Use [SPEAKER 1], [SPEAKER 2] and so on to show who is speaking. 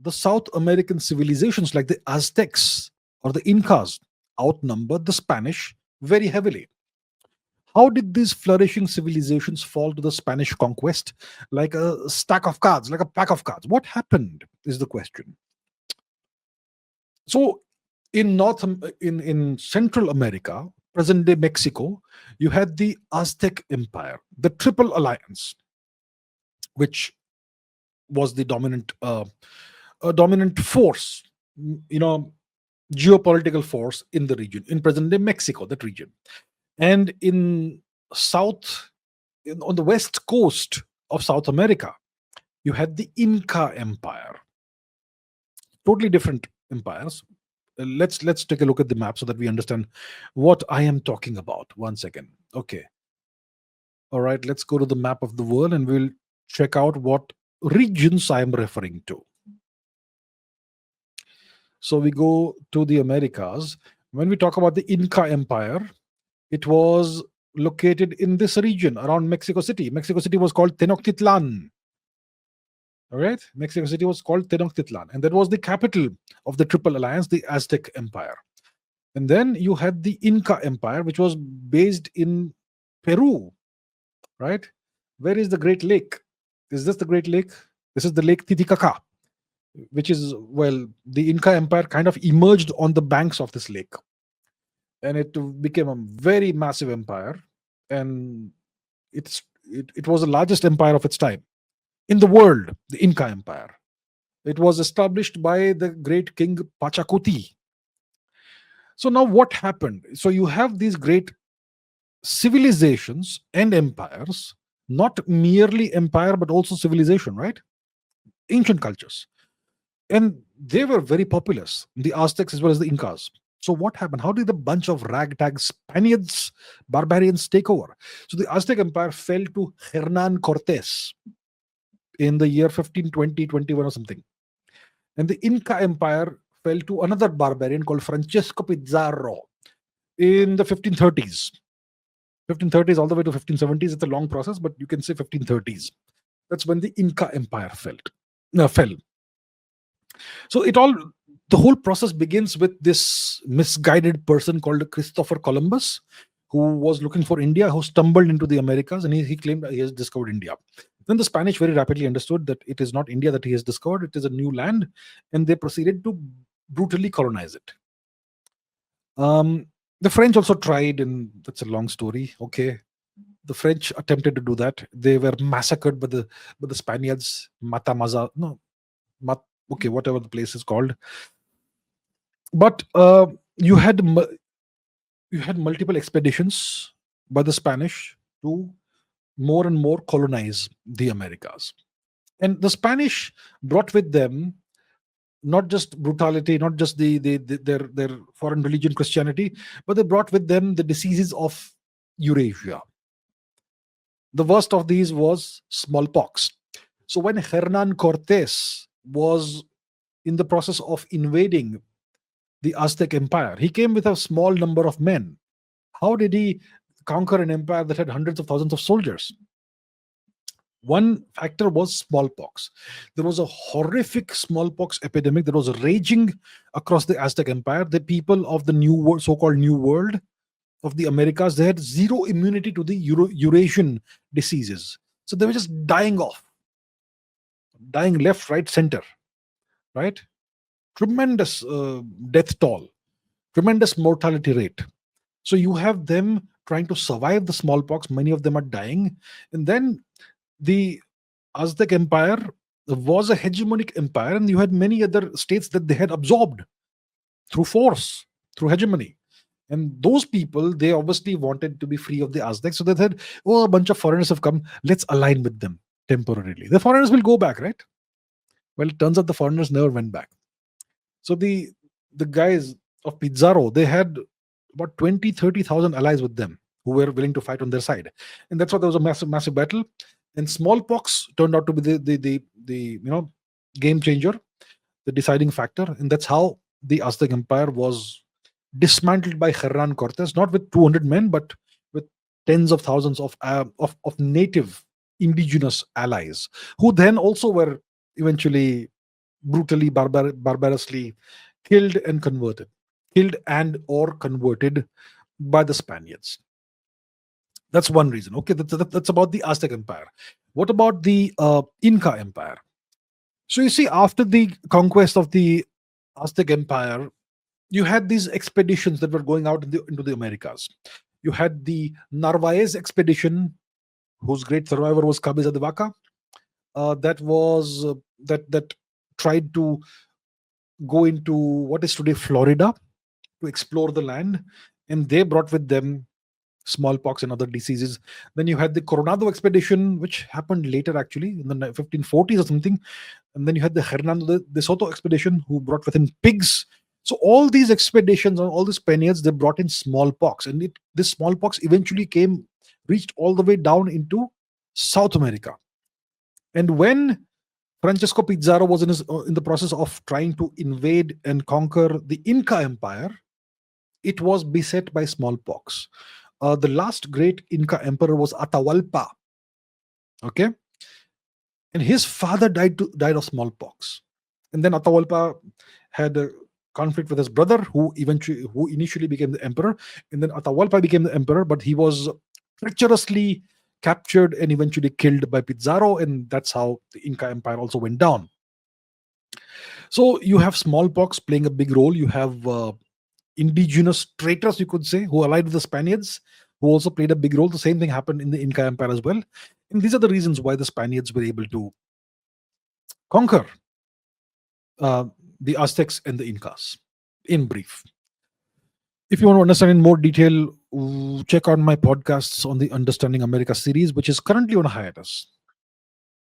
[SPEAKER 1] the South American civilizations like the Aztecs or the Incas outnumbered the Spanish very heavily. How did these flourishing civilizations fall to the Spanish conquest like a stack of cards, like a pack of cards? What happened is the question. So, in Central America, present day Mexico, you had the Aztec Empire, the Triple Alliance, which was the dominant force, you know, geopolitical force in the region, in present day Mexico, that region. And in south, on the west coast of South America, you had the Inca Empire. Totally different empires. Let's take a look at the map so that we understand what I am talking about. One second. Okay. All right. Let's go to the map of the world and we'll check out what regions I am referring to. So we go to the Americas. When we talk about the Inca Empire, it was located in this region around Mexico City. Mexico City was called Tenochtitlan. All right. Mexico City was called Tenochtitlan, and that was the capital of the Triple Alliance, the Aztec Empire. And then you had the Inca Empire, which was based in Peru, right? Where is the Great Lake? Is this the Great Lake? This is the Lake Titicaca, which is, well, the Inca Empire kind of emerged on the banks of this lake. And it became a very massive empire. And it was the largest empire of its time in the world, the Inca Empire. It was established by the great king Pachacuti. So now what happened? So you have these great civilizations and empires, not merely empire, but also civilization, right? Ancient cultures. And they were very populous, the Aztecs as well as the Incas. So what happened? How did a bunch of ragtag Spaniards, barbarians take over? So the Aztec Empire fell to Hernan Cortes in the year 1520, 21 or something. And the Inca Empire fell to another barbarian called Francesco Pizarro in the 1530s. 1530s all the way to 1570s. It's a long process, but you can say 1530s. That's when the Inca Empire fell. So the whole process begins with this misguided person called Christopher Columbus, who was looking for India, who stumbled into the Americas, and he claimed that he has discovered India. Then the Spanish very rapidly understood that it is not India that he has discovered, it is a new land, and they proceeded to brutally colonize it. The French also tried, and that's a long story. Okay, the French attempted to do that. They were massacred by the Spaniards. Whatever the place is called. But you had multiple expeditions by the Spanish to more and more colonize the Americas. And the Spanish brought with them not just brutality, not just their foreign religion, Christianity, but they brought with them the diseases of Eurasia. The worst of these was smallpox. So when Hernan Cortes was in the process of invading the Aztec Empire, he came with a small number of men. How did he conquer an empire that had hundreds of thousands of soldiers? One factor was smallpox. There was a horrific smallpox epidemic that was raging across the Aztec Empire. The people of the New World, so-called New World of the Americas, they had zero immunity to the Eurasian diseases. So they were just dying off. Dying left, right, center. Right? Tremendous death toll. Tremendous mortality rate. So you have them trying to survive the smallpox. Many of them are dying. And then the Aztec Empire was a hegemonic empire, and you had many other states that they had absorbed through force, through hegemony. And those people, they obviously wanted to be free of the Aztecs. So they said, oh, a bunch of foreigners have come. Let's align with them temporarily. The foreigners will go back, right? Well, it turns out the foreigners never went back. So the guys of Pizarro, they had about 20,000-30,000 allies with them who were willing to fight on their side. And that's why there was a massive battle. And smallpox turned out to be the game changer, the deciding factor. And that's how the Aztec Empire was dismantled by Hernan Cortes, not with 200 men, but with tens of thousands of native indigenous allies, who then also were eventually brutally, barbarously killed and or converted by the Spaniards. That's one reason. Okay, that's about the Aztec Empire. What about the Inca Empire? So you see, after the conquest of the Aztec Empire, you had these expeditions that were going out into the Americas. You had the Narvaez expedition, whose great survivor was Cabeza de Vaca. That was that tried to go into what is today Florida to explore the land, and they brought with them smallpox and other diseases. Then you had the Coronado expedition, which happened later, actually, in the 1540s or something. And then you had the Hernando de Soto expedition, who brought with him pigs. So all these expeditions, all these Spaniards, they brought in smallpox, and this smallpox eventually reached all the way down into South America. And when Francesco Pizarro was in the process of trying to invade and conquer the Inca Empire, it was beset by smallpox. The last great Inca emperor was Atahualpa. Okay, and his father died of smallpox, and then Atahualpa had a conflict with his brother, who initially became the emperor, and then Atahualpa became the emperor, but he was treacherously captured and eventually killed by Pizarro, and that's how the Inca Empire also went down. So you have smallpox playing a big role. You have indigenous traitors, you could say, who allied with the Spaniards, who also played a big role. The same thing happened in the Inca Empire as well. And these are the reasons why the Spaniards were able to conquer uh, the Aztecs and the Incas, in brief. If you want to understand in more detail, check out my podcasts on the Understanding America series, which is currently on hiatus.